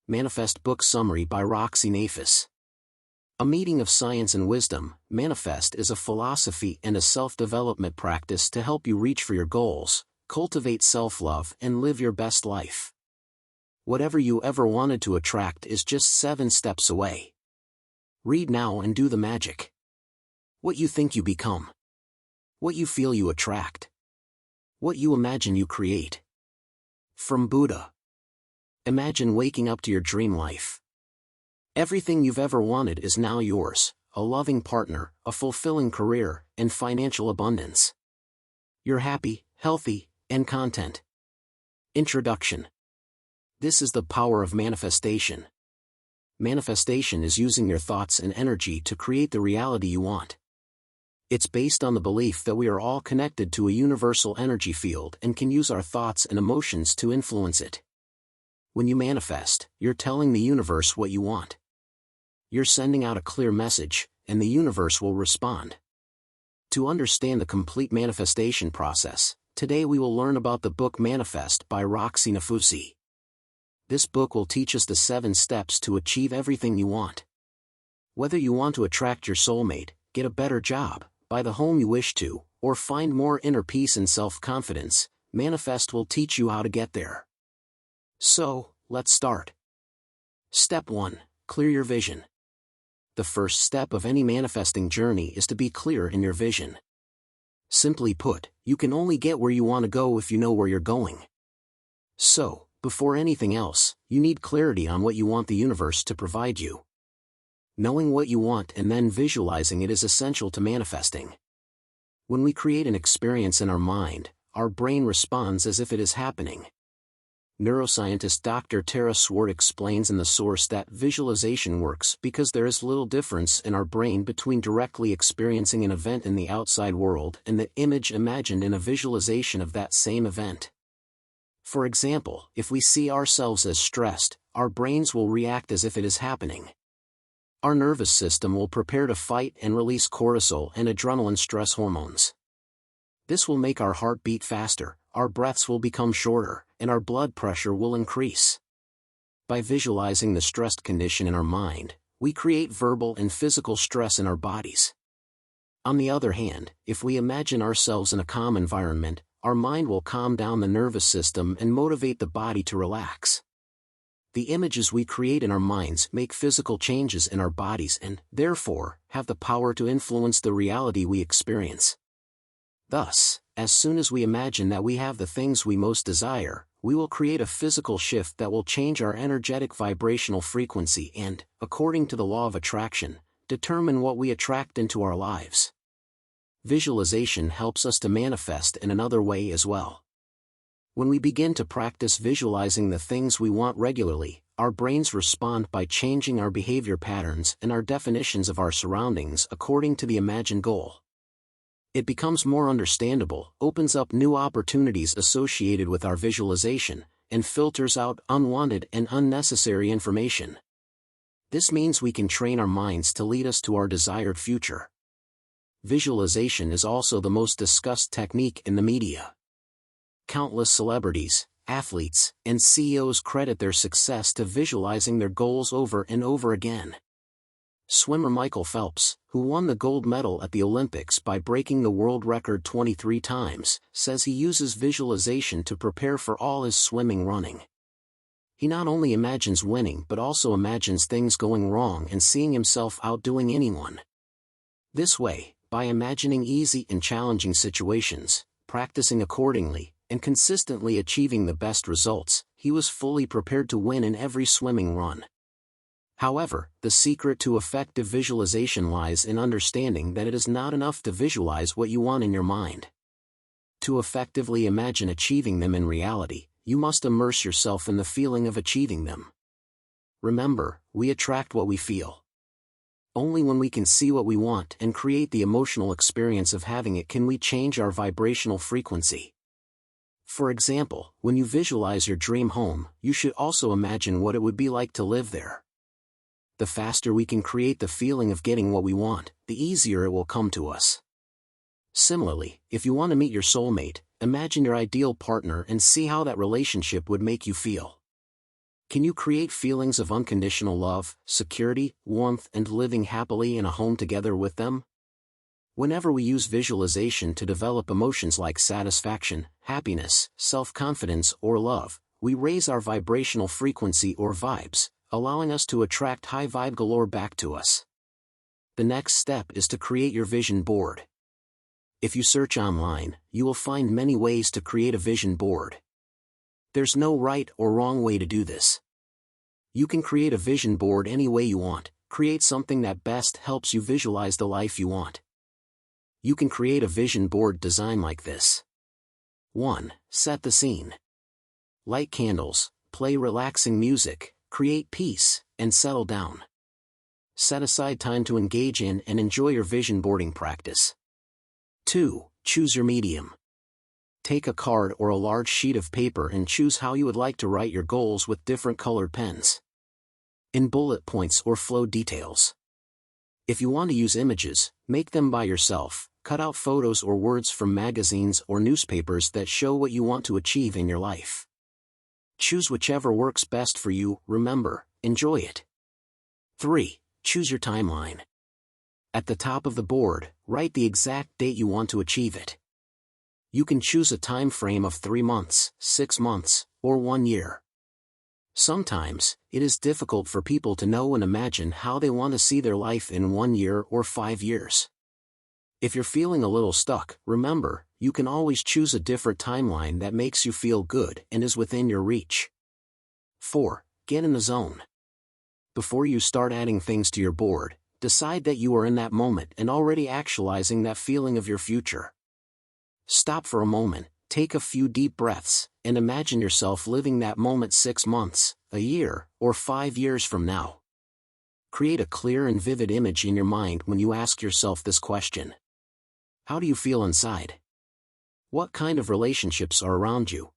Manifest Book Summary by Roxie Nafous. A meeting of science and wisdom. Manifest is a philosophy and a self-development practice to help you reach for your goals, cultivate self-love and live your best life. Whatever you ever wanted to attract is just 7 steps away. Read now and do the magic. What you think you become. What you feel you attract. What you imagine you create. From Buddha. Imagine waking up to your dream life. Everything you've ever wanted is now yours: a loving partner, a fulfilling career, and financial abundance. You're happy, healthy, and content. Introduction. This is the power of manifestation. Manifestation is using your thoughts and energy to create the reality you want. It's based on the belief that we are all connected to a universal energy field and can use our thoughts and emotions to influence it. When you manifest, you're telling the universe what you want. You're sending out a clear message, and the universe will respond. To understand the complete manifestation process, today we will learn about the book Manifest by Roxie Nafousi. This book will teach us the 7 steps to achieve everything you want. Whether you want to attract your soulmate, get a better job, buy the home you wish to, or find more inner peace and self-confidence, Manifest will teach you how to get there. So, let's start. Step 1. Clear your vision. The first step of any manifesting journey is to be clear in your vision. Simply put, you can only get where you want to go if you know where you're going. So, before anything else, you need clarity on what you want the universe to provide you. Knowing what you want and then visualizing it is essential to manifesting. When we create an experience in our mind, our brain responds as if it is happening. Neuroscientist Dr. Tara Swart explains in The Source that visualization works because there is little difference in our brain between directly experiencing an event in the outside world and the image imagined in a visualization of that same event. For example, if we see ourselves as stressed, our brains will react as if it is happening. Our nervous system will prepare to fight and release cortisol and adrenaline stress hormones. This will make our heart beat faster, our breaths will become shorter, and our blood pressure will increase. By visualizing the stressed condition in our mind, we create verbal and physical stress in our bodies. On the other hand, if we imagine ourselves in a calm environment, our mind will calm down the nervous system and motivate the body to relax. The images we create in our minds make physical changes in our bodies and, therefore, have the power to influence the reality we experience. Thus, as soon as we imagine that we have the things we most desire, we will create a physical shift that will change our energetic vibrational frequency and, according to the law of attraction, determine what we attract into our lives. Visualization helps us to manifest in another way as well. When we begin to practice visualizing the things we want regularly, our brains respond by changing our behavior patterns and our definitions of our surroundings according to the imagined goal. It becomes more understandable, opens up new opportunities associated with our visualization, and filters out unwanted and unnecessary information. This means we can train our minds to lead us to our desired future. Visualization is also the most discussed technique in the media. Countless celebrities, athletes, and CEOs credit their success to visualizing their goals over and over again. Swimmer Michael Phelps, who won the gold medal at the Olympics by breaking the world record 23 times, says he uses visualization to prepare for all his swimming running. He not only imagines winning but also imagines things going wrong and seeing himself outdoing anyone. This way, by imagining easy and challenging situations, practicing accordingly, and consistently achieving the best results, he was fully prepared to win in every swimming run. However, the secret to effective visualization lies in understanding that it is not enough to visualize what you want in your mind. To effectively imagine achieving them in reality, you must immerse yourself in the feeling of achieving them. Remember, we attract what we feel. Only when we can see what we want and create the emotional experience of having it can we change our vibrational frequency. For example, when you visualize your dream home, you should also imagine what it would be like to live there. The faster we can create the feeling of getting what we want, the easier it will come to us. Similarly, if you want to meet your soulmate, imagine your ideal partner and see how that relationship would make you feel. Can you create feelings of unconditional love, security, warmth, and living happily in a home together with them? Whenever we use visualization to develop emotions like satisfaction, happiness, self-confidence, or love, we raise our vibrational frequency or vibes, allowing us to attract high vibe galore back to us. The next step is to create your vision board. If you search online, you will find many ways to create a vision board. There's no right or wrong way to do this. You can create a vision board any way you want. Create something that best helps you visualize the life you want. You can create a vision board design like this. 1. Set the scene. Light candles, play relaxing music, create peace, and settle down. Set aside time to engage in and enjoy your vision boarding practice. 2. Choose your medium. Take a card or a large sheet of paper and choose how you would like to write your goals with different colored pens. In bullet points or flow details. If you want to use images, make them by yourself. Cut out photos or words from magazines or newspapers that show what you want to achieve in your life. Choose whichever works best for you. Remember, enjoy it. 3. Choose your timeline. At the top of the board, write the exact date you want to achieve it. You can choose a time frame of 3 months, 6 months, or 1 year. Sometimes, it is difficult for people to know and imagine how they want to see their life in 1 year or 5 years. If you're feeling a little stuck, remember, you can always choose a different timeline that makes you feel good and is within your reach. 4. Get in the zone. Before you start adding things to your board, decide that you are in that moment and already actualizing that feeling of your future. Stop for a moment, take a few deep breaths, and imagine yourself living that moment 6 months, a year, or 5 years from now. Create a clear and vivid image in your mind when you ask yourself this question. How do you feel inside? What kind of relationships are around you?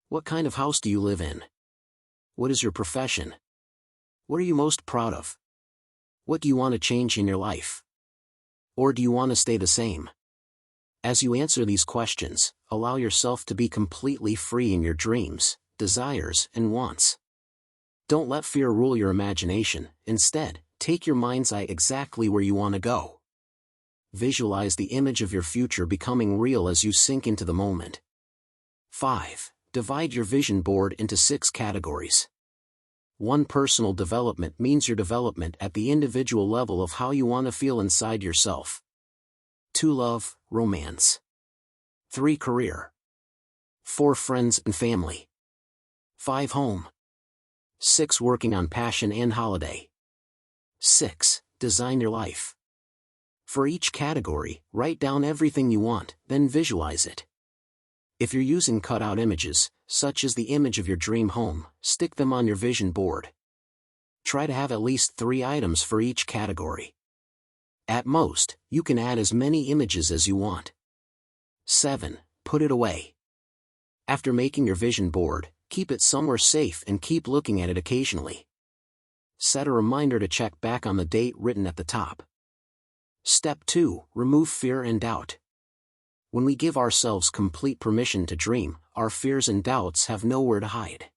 What kind of house do you live in? What is your profession? What are you most proud of? What do you want to change in your life? Or do you want to stay the same? As you answer these questions, allow yourself to be completely free in your dreams, desires, and wants. Don't let fear rule your imagination. Instead, take your mind's eye exactly where you want to go. Visualize the image of your future becoming real as you sink into the moment. 5. Divide your vision board into 6 categories. 1. Personal development means your development at the individual level of how you want to feel inside yourself. 2. Love, romance. 3. Career. 4. Friends and family. 5. Home. 6. Working on passion and holiday. 6. Design your life. For each category, write down everything you want, then visualize it. If you're using cutout images, such as the image of your dream home, stick them on your vision board. Try to have at least 3 items for each category. At most, you can add as many images as you want. 7. Put it away. After making your vision board, keep it somewhere safe and keep looking at it occasionally. Set a reminder to check back on the date written at the top. Step 2. Remove fear and doubt. When we give ourselves complete permission to dream, our fears and doubts have nowhere to hide.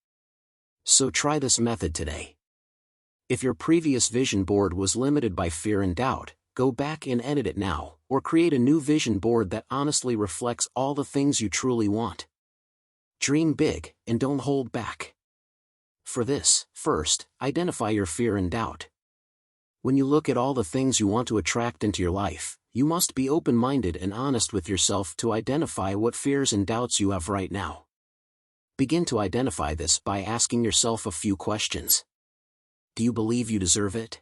So try this method today. If your previous vision board was limited by fear and doubt, go back and edit it now, or create a new vision board that honestly reflects all the things you truly want. Dream big, and don't hold back. For this, first, identify your fear and doubt. When you look at all the things you want to attract into your life, you must be open-minded and honest with yourself to identify what fears and doubts you have right now. Begin to identify this by asking yourself a few questions. Do you believe you deserve it?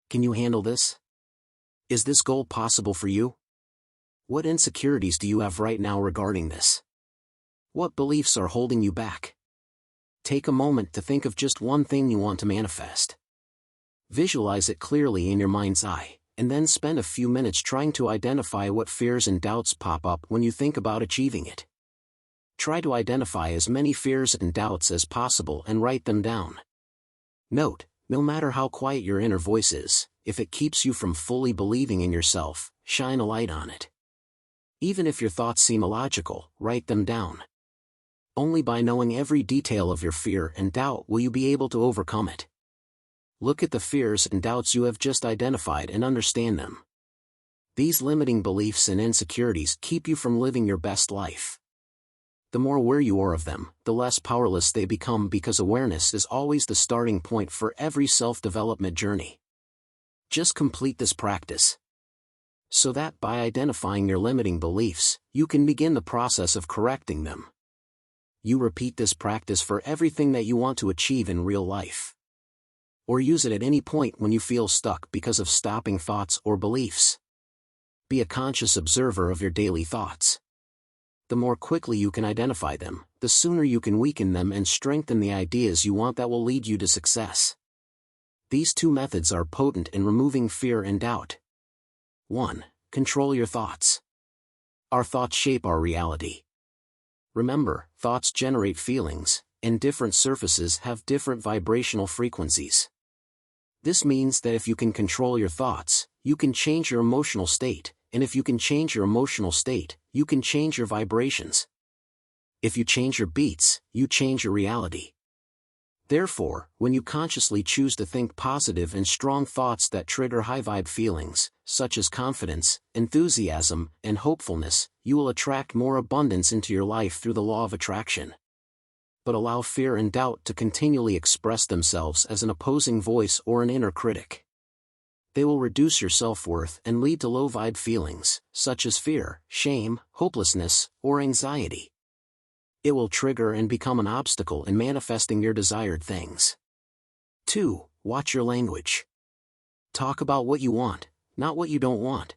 Can you handle this? Is this goal possible for you? What insecurities do you have right now regarding this? What beliefs are holding you back? Take a moment to think of just one thing you want to manifest. Visualize it clearly in your mind's eye, and then spend a few minutes trying to identify what fears and doubts pop up when you think about achieving it. Try to identify as many fears and doubts as possible and write them down. Note, no matter how quiet your inner voice is, if it keeps you from fully believing in yourself, shine a light on it. Even if your thoughts seem illogical, write them down. Only by knowing every detail of your fear and doubt will you be able to overcome it. Look at the fears and doubts you have just identified and understand them. These limiting beliefs and insecurities keep you from living your best life. The more aware you are of them, the less powerless they become, because awareness is always the starting point for every self-development journey. Just complete this practice, so that by identifying your limiting beliefs, you can begin the process of correcting them. You repeat this practice for everything that you want to achieve in real life. Or use it at any point when you feel stuck because of stopping thoughts or beliefs. Be a conscious observer of your daily thoughts. The more quickly you can identify them, the sooner you can weaken them and strengthen the ideas you want that will lead you to success. These two methods are potent in removing fear and doubt. 1. Control your thoughts. Our thoughts shape our reality. Remember, thoughts generate feelings, and different surfaces have different vibrational frequencies. This means that if you can control your thoughts, you can change your emotional state, and if you can change your emotional state, you can change your vibrations. If you change your beats, you change your reality. Therefore, when you consciously choose to think positive and strong thoughts that trigger high-vibe feelings, such as confidence, enthusiasm, and hopefulness, you will attract more abundance into your life through the law of attraction. But allow fear and doubt to continually express themselves as an opposing voice or an inner critic. They will reduce your self-worth and lead to low-vibe feelings, such as fear, shame, hopelessness, or anxiety. It will trigger and become an obstacle in manifesting your desired things. 2. Watch your language. Talk about what you want, not what you don't want.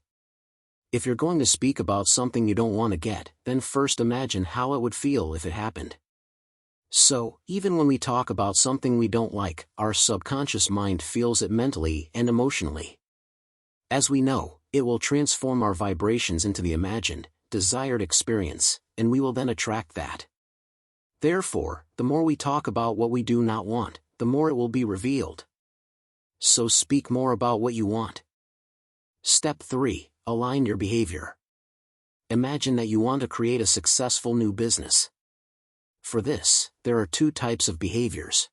If you're going to speak about something you don't want to get, then first imagine how it would feel if it happened. So, even when we talk about something we don't like, our subconscious mind feels it mentally and emotionally. As we know, it will transform our vibrations into the imagined, desired experience, and we will then attract that. Therefore, the more we talk about what we do not want, the more it will be revealed. So speak more about what you want. Step 3. Align your behavior. Imagine that you want to create a successful new business. For this, there are 2 types of behaviors.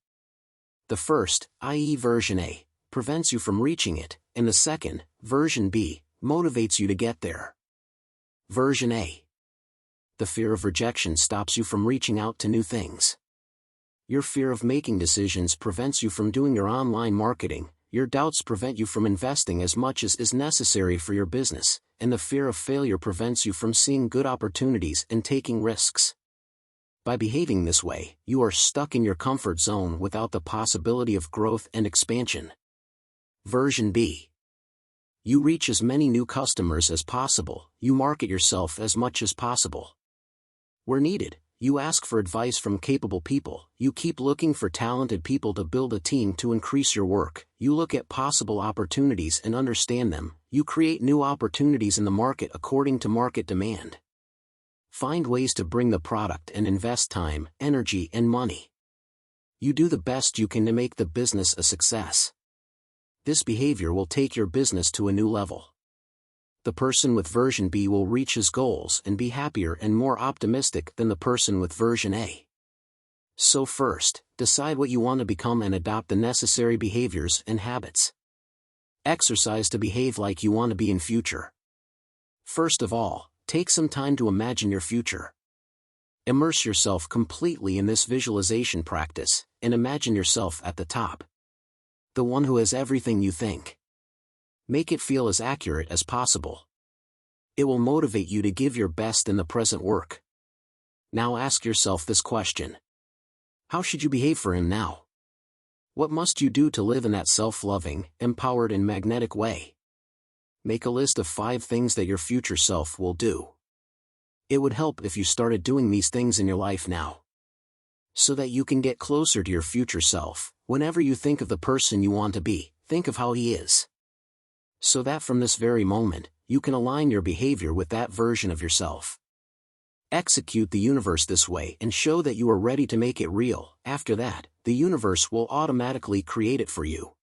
The first, i.e. version A, prevents you from reaching it, and the second, version B, motivates you to get there. Version A. The fear of rejection stops you from reaching out to new things. Your fear of making decisions prevents you from doing your online marketing, your doubts prevent you from investing as much as is necessary for your business, and the fear of failure prevents you from seeing good opportunities and taking risks. By behaving this way, you are stuck in your comfort zone without the possibility of growth and expansion. Version B. You reach as many new customers as possible, you market yourself as much as possible. Where needed, you ask for advice from capable people, you keep looking for talented people to build a team to increase your work, you look at possible opportunities and understand them, you create new opportunities in the market according to market demand. Find ways to bring the product and invest time, energy, and money. You do the best you can to make the business a success. This behavior will take your business to a new level. The person with version B will reach his goals and be happier and more optimistic than the person with version A. So first, decide what you want to become and adopt the necessary behaviors and habits. Exercise to behave like you want to be in future. First of all, take some time to imagine your future. Immerse yourself completely in this visualization practice, and imagine yourself at the top. The one who has everything you think. Make it feel as accurate as possible. It will motivate you to give your best in the present work. Now ask yourself this question. How should you behave for him now? What must you do to live in that self-loving, empowered and magnetic way? Make a list of 5 things that your future self will do. It would help if you started doing these things in your life now, so that you can get closer to your future self. Whenever you think of the person you want to be, think of how he is. So that from this very moment, you can align your behavior with that version of yourself. Execute the universe this way and show that you are ready to make it real. After that, the universe will automatically create it for you.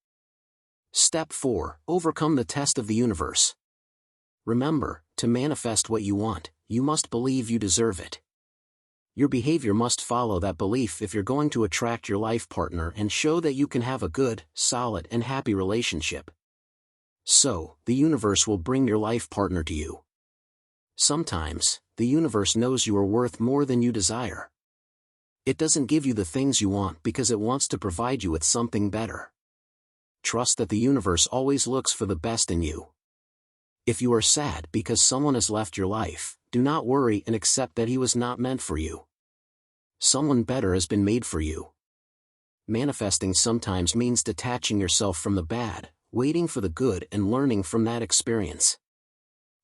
Step 4. Overcome the test of the universe. Remember, to manifest what you want, you must believe you deserve it. Your behavior must follow that belief if you're going to attract your life partner and show that you can have a good, solid, and happy relationship. So, the universe will bring your life partner to you. Sometimes, the universe knows you are worth more than you desire. It doesn't give you the things you want because it wants to provide you with something better. Trust that the universe always looks for the best in you. If you are sad because someone has left your life, do not worry and accept that he was not meant for you. Someone better has been made for you. Manifesting sometimes means detaching yourself from the bad, waiting for the good and learning from that experience.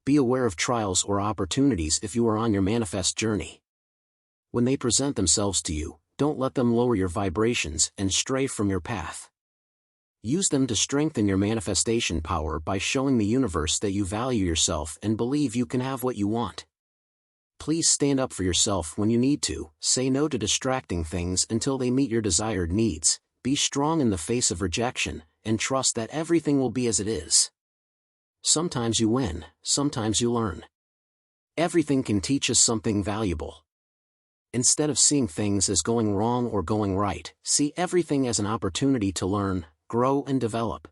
Be aware of trials or opportunities if you are on your manifest journey. When they present themselves to you, don't let them lower your vibrations and stray from your path. Use them to strengthen your manifestation power by showing the universe that you value yourself and believe you can have what you want. Please stand up for yourself when you need to, say no to distracting things until they meet your desired needs, be strong in the face of rejection, and trust that everything will be as it is. Sometimes you win, sometimes you learn. Everything can teach us something valuable. Instead of seeing things as going wrong or going right, see everything as an opportunity to learn, grow and develop.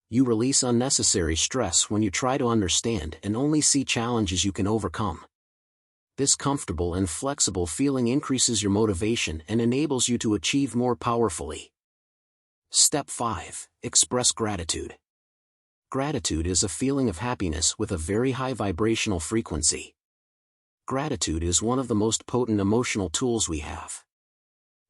You release unnecessary stress when you try to understand and only see challenges you can overcome. This comfortable and flexible feeling increases your motivation and enables you to achieve more powerfully. Step 5. Express gratitude. Gratitude is a feeling of happiness with a very high vibrational frequency. Gratitude is one of the most potent emotional tools we have.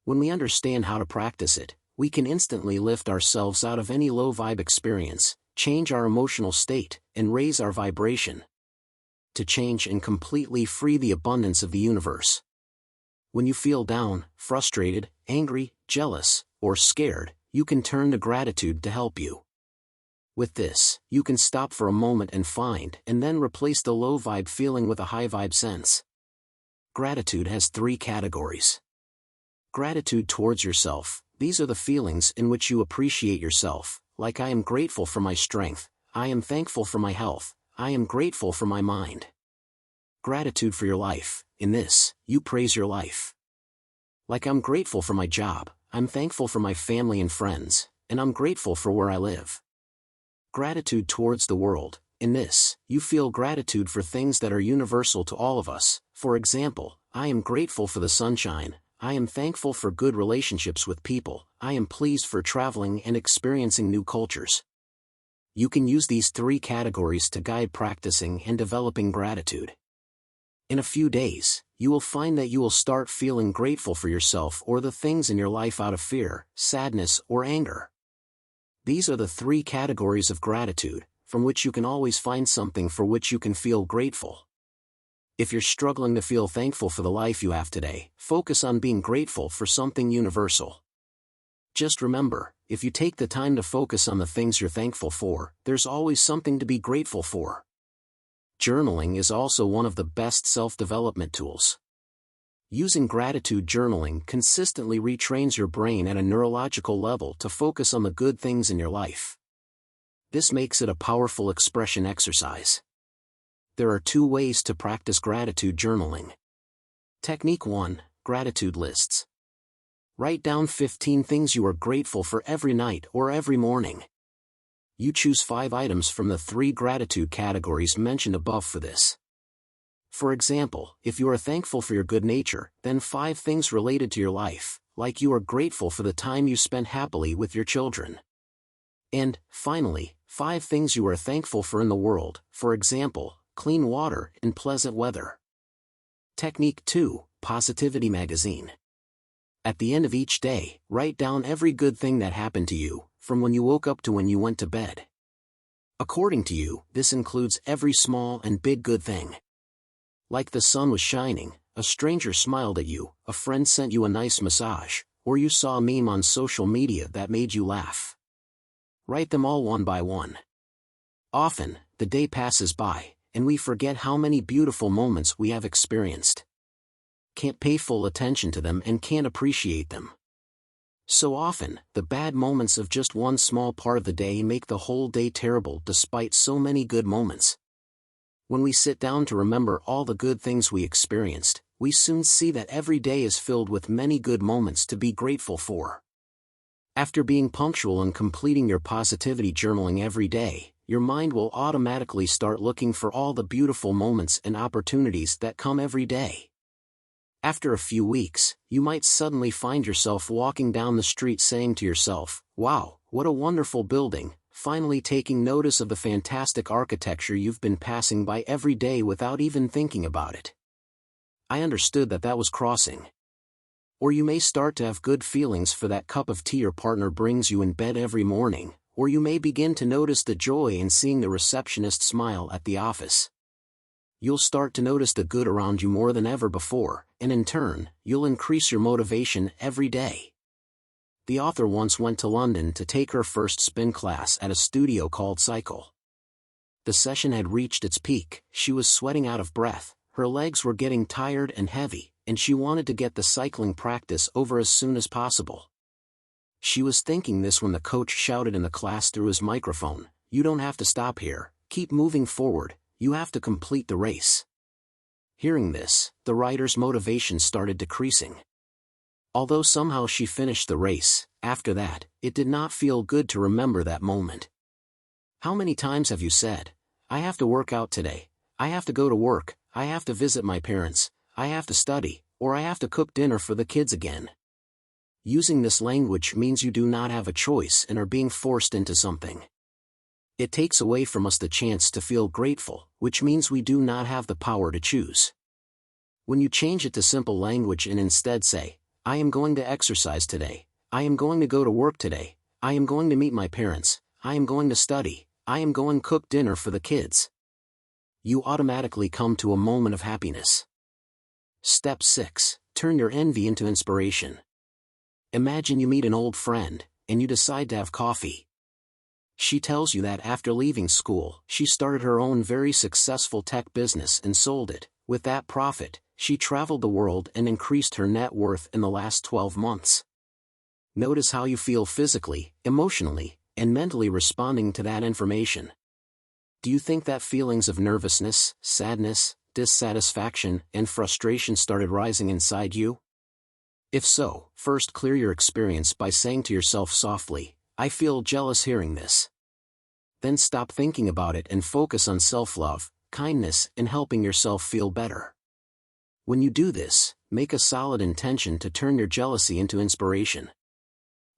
When we understand how to practice it, we can instantly lift ourselves out of any low-vibe experience, change our emotional state, and raise our vibration. To change and completely free the abundance of the universe. When you feel down, frustrated, angry, jealous, or scared, you can turn to gratitude to help you. With this, you can stop for a moment and find and then replace the low-vibe feeling with a high-vibe sense. Gratitude has 3 categories. Gratitude towards yourself. These are the feelings in which you appreciate yourself, like I am grateful for my strength, I am thankful for my health, I am grateful for my mind. Gratitude for your life. In this, you praise your life. Like I'm grateful for my job, I'm thankful for my family and friends, and I'm grateful for where I live. Gratitude towards the world. In this, you feel gratitude for things that are universal to all of us. For example, I am grateful for the sunshine, I am thankful for good relationships with people, I am pleased for traveling and experiencing new cultures. You can use these 3 categories to guide practicing and developing gratitude. In a few days, you will find that you will start feeling grateful for yourself or the things in your life out of fear, sadness, or anger. These are the 3 categories of gratitude, from which you can always find something for which you can feel grateful. If you're struggling to feel thankful for the life you have today, focus on being grateful for something universal. Just remember, if you take the time to focus on the things you're thankful for, there's always something to be grateful for. Journaling is also one of the best self-development tools. Using gratitude journaling consistently retrains your brain at a neurological level to focus on the good things in your life. This makes it a powerful expression exercise. There are 2 ways to practice gratitude journaling. Technique 1. Gratitude lists. Write down 15 things you are grateful for every night or every morning. You choose 5 items from the 3 gratitude categories mentioned above for this. For example, if you are thankful for your good nature, then 5 things related to your life, like you are grateful for the time you spent happily with your children. And, finally, 5 things you are thankful for in the world, for example, clean water and pleasant weather. Technique 2. Positivity Magazine. At the end of each day, write down every good thing that happened to you, from when you woke up to when you went to bed. According to you, this includes every small and big good thing. Like the sun was shining, a stranger smiled at you, a friend sent you a nice massage, or you saw a meme on social media that made you laugh. Write them all one by one. Often, the day passes by, and we forget how many beautiful moments we have experienced. Can't pay full attention to them and can't appreciate them. So often, the bad moments of just one small part of the day make the whole day terrible despite so many good moments. When we sit down to remember all the good things we experienced, we soon see that every day is filled with many good moments to be grateful for. After being punctual and completing your positivity journaling every day, your mind will automatically start looking for all the beautiful moments and opportunities that come every day. After a few weeks, you might suddenly find yourself walking down the street saying to yourself, "Wow, what a wonderful building," finally taking notice of the fantastic architecture you've been passing by every day without even thinking about it. I understood that was crossing. Or you may start to have good feelings for that cup of tea your partner brings you in bed every morning, or you may begin to notice the joy in seeing the receptionist smile at the office. You'll start to notice the good around you more than ever before, and in turn, you'll increase your motivation every day. The author once went to London to take her first spin class at a studio called Cycle. The session had reached its peak, she was sweating out of breath, her legs were getting tired and heavy, and she wanted to get the cycling practice over as soon as possible. She was thinking this when the coach shouted in the class through his microphone, "You don't have to stop here, keep moving forward, you have to complete the race." Hearing this, the rider's motivation started decreasing. Although somehow she finished the race, after that, it did not feel good to remember that moment. How many times have you said, "I have to work out today, I have to go to work, I have to visit my parents, I have to study, or I have to cook dinner for the kids again"? Using this language means you do not have a choice and are being forced into something. It takes away from us the chance to feel grateful, which means we do not have the power to choose. When you change it to simple language and instead say, "I am going to exercise today, I am going to go to work today, I am going to meet my parents, I am going to study, I am going to cook dinner for the kids," you automatically come to a moment of happiness. Step 6. Turn your envy into inspiration. Imagine you meet an old friend, and you decide to have coffee. She tells you that after leaving school, she started her own very successful tech business and sold it. With that profit, she traveled the world and increased her net worth in the last 12 months. Notice how you feel physically, emotionally, and mentally responding to that information. Do you think that feelings of nervousness, sadness, dissatisfaction, and frustration started rising inside you? If so, first clear your experience by saying to yourself softly, "I feel jealous hearing this." Then stop thinking about it and focus on self-love, kindness, and helping yourself feel better. When you do this, make a solid intention to turn your jealousy into inspiration.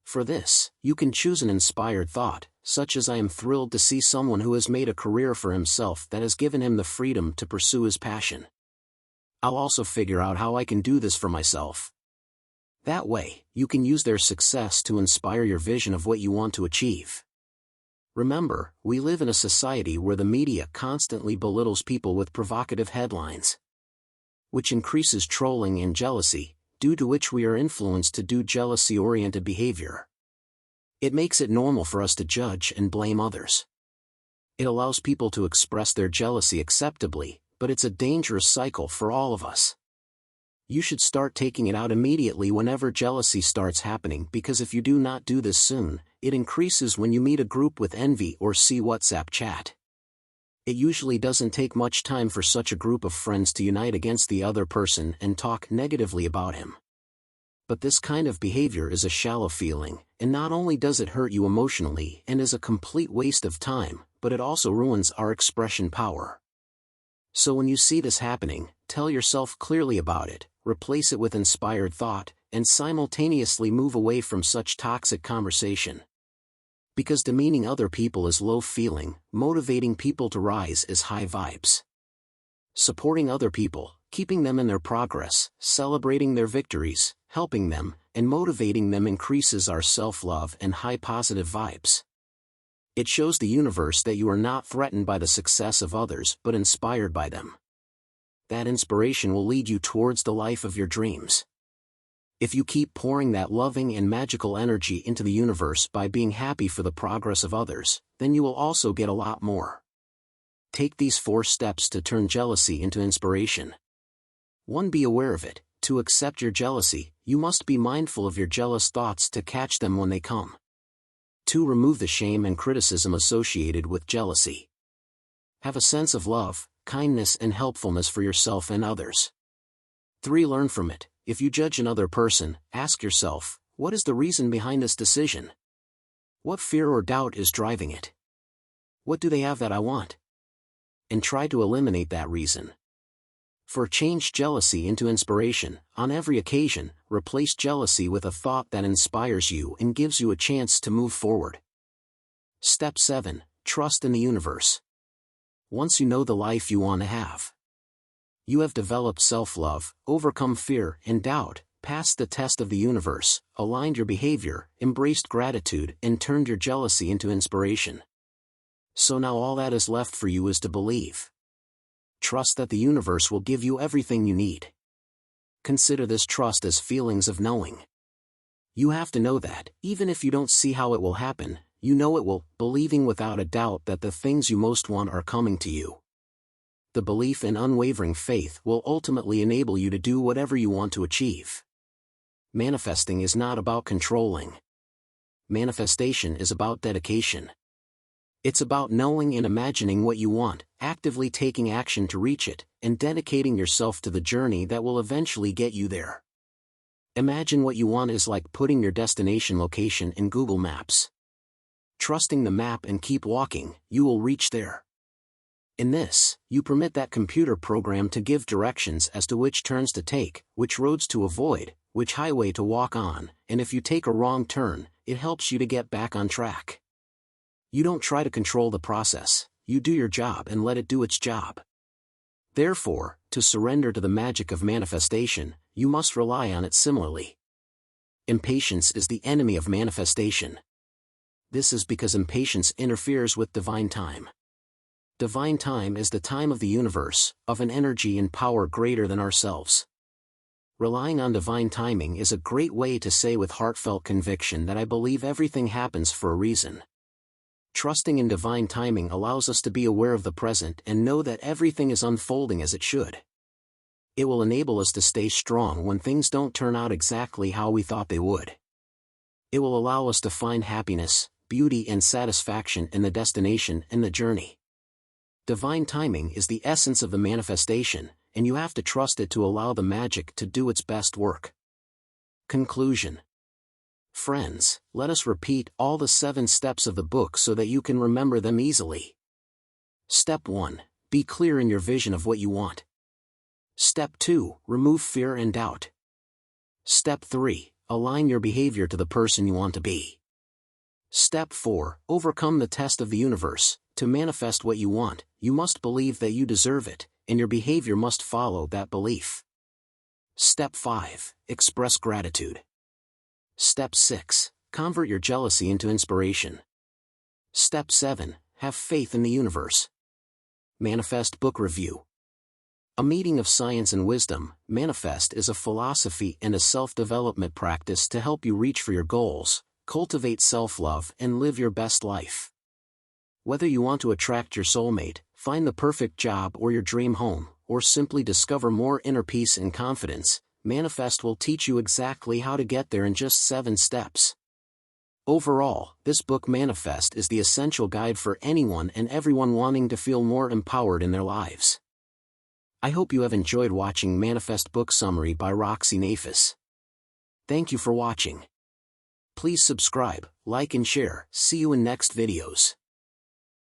For this, you can choose an inspired thought, such as, "I am thrilled to see someone who has made a career for himself that has given him the freedom to pursue his passion. I'll also figure out how I can do this for myself." That way, you can use their success to inspire your vision of what you want to achieve. Remember, we live in a society where the media constantly belittles people with provocative headlines, which increases trolling and jealousy, due to which we are influenced to do jealousy-oriented behavior. It makes it normal for us to judge and blame others. It allows people to express their jealousy acceptably, but it's a dangerous cycle for all of us. You should start taking it out immediately whenever jealousy starts happening, because if you do not do this soon, it increases when you meet a group with envy or see WhatsApp chat. It usually doesn't take much time for such a group of friends to unite against the other person and talk negatively about him. But this kind of behavior is a shallow feeling, and not only does it hurt you emotionally and is a complete waste of time, but it also ruins our expression power. So when you see this happening, tell yourself clearly about it, replace it with inspired thought, and simultaneously move away from such toxic conversation. Because demeaning other people is low feeling, motivating people to rise is high vibes. Supporting other people, keeping them in their progress, celebrating their victories, helping them, and motivating them increases our self-love and high positive vibes. It shows the universe that you are not threatened by the success of others but inspired by them. That inspiration will lead you towards the life of your dreams. If you keep pouring that loving and magical energy into the universe by being happy for the progress of others, then you will also get a lot more. Take these 4 steps to turn jealousy into inspiration. 1. Be aware of it. To accept your jealousy, you must be mindful of your jealous thoughts to catch them when they come. 2. Remove the shame and criticism associated with jealousy. Have a sense of love, kindness, and helpfulness for yourself and others. 3. Learn from it. If you judge another person, ask yourself, what is the reason behind this decision? What fear or doubt is driving it? What do they have that I want? And try to eliminate that reason. 4. Change jealousy into inspiration. On every occasion, replace jealousy with a thought that inspires you and gives you a chance to move forward. Step 7. Trust in the universe. Once you know the life you want to have, you have developed self-love, overcome fear and doubt, passed the test of the universe, aligned your behavior, embraced gratitude, and turned your jealousy into inspiration. So now all that is left for you is to believe. Trust that the universe will give you everything you need. Consider this trust as feelings of knowing. You have to know that, even if you don't see how it will happen, you know it will, believing without a doubt that the things you most want are coming to you. The belief and unwavering faith will ultimately enable you to do whatever you want to achieve. Manifesting is not about controlling. Manifestation is about dedication. It's about knowing and imagining what you want, actively taking action to reach it, and dedicating yourself to the journey that will eventually get you there. Imagine what you want is like putting your destination location in Google Maps. Trusting the map and keep walking, you will reach there. In this, you permit that computer program to give directions as to which turns to take, which roads to avoid, which highway to walk on, and if you take a wrong turn, it helps you to get back on track. You don't try to control the process, you do your job and let it do its job. Therefore, to surrender to the magic of manifestation, you must rely on it similarly. Impatience is the enemy of manifestation. This is because impatience interferes with divine time. Divine time is the time of the universe, of an energy and power greater than ourselves. Relying on divine timing is a great way to say with heartfelt conviction that I believe everything happens for a reason. Trusting in divine timing allows us to be aware of the present and know that everything is unfolding as it should. It will enable us to stay strong when things don't turn out exactly how we thought they would. It will allow us to find happiness, beauty and satisfaction in the destination and the journey. Divine timing is the essence of the manifestation, and you have to trust it to allow the magic to do its best work. Conclusion. Friends, let us repeat all the 7 steps of the book so that you can remember them easily. Step 1. Be clear in your vision of what you want. Step 2. Remove fear and doubt. Step 3. Align your behavior to the person you want to be. Step 4. Overcome the test of the universe. To manifest what you want, you must believe that you deserve it, and your behavior must follow that belief. Step 5. Express gratitude. Step 6. Convert your jealousy into inspiration. Step 7. Have faith in the universe. Manifest Book Review. A meeting of science and wisdom. Manifest is a philosophy and a self-development practice to help you reach for your goals, cultivate self-love, and live your best life. Whether you want to attract your soulmate, find the perfect job or your dream home, or simply discover more inner peace and confidence, Manifest will teach you exactly how to get there in just 7 steps. Overall, this book Manifest is the essential guide for anyone and everyone wanting to feel more empowered in their lives. I hope you have enjoyed watching Manifest Book Summary by Roxie Nafous. Thank you for watching. Please subscribe, like and share. See you in next videos.